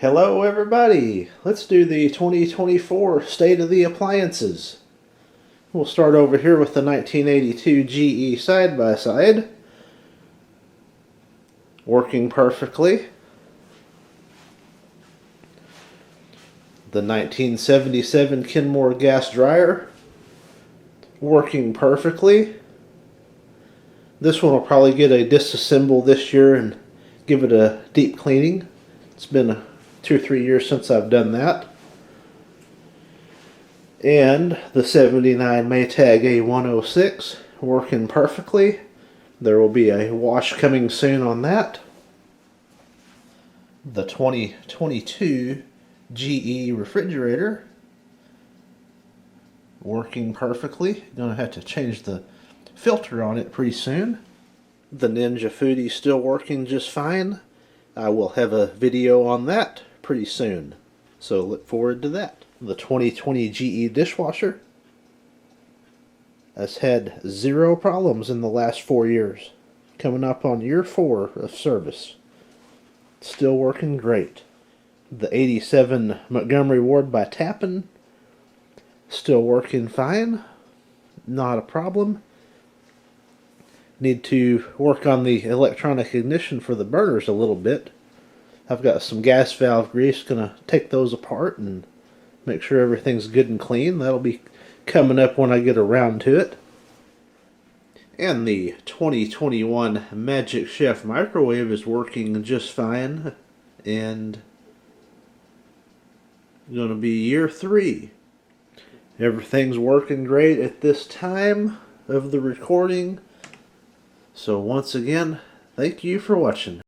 Hello everybody! Let's do the 2024 State of the Appliances. We'll start over here with the 1982 GE side-by-side. Working perfectly. The 1977 Kenmore gas dryer. Working perfectly. This one will probably get a disassemble this year and give it a deep cleaning. It's been 2 or 3 years since I've done that. And the 79 Maytag A106 working perfectly. There will be a wash coming soon on that. The 2022 GE refrigerator working perfectly. Gonna have to change the filter on it pretty soon. The Ninja Foodie still working just fine. I will have a video on that pretty soon, so look forward to that. The 2020 GE dishwasher has had 0 problems in the last 4 years. Coming up on year 4 of service. Still working great. The 87 Montgomery Ward by Tappan, still working fine. Not a problem. Need to work on the electronic ignition for the burners a little bit. I've got some gas valve grease, gonna take those apart and make sure everything's good and clean. That'll be coming up when I get around to it. And the 2021 Magic Chef microwave is working just fine, and gonna be year 3. Everything's working great at this time of the recording. So once again, thank you for watching.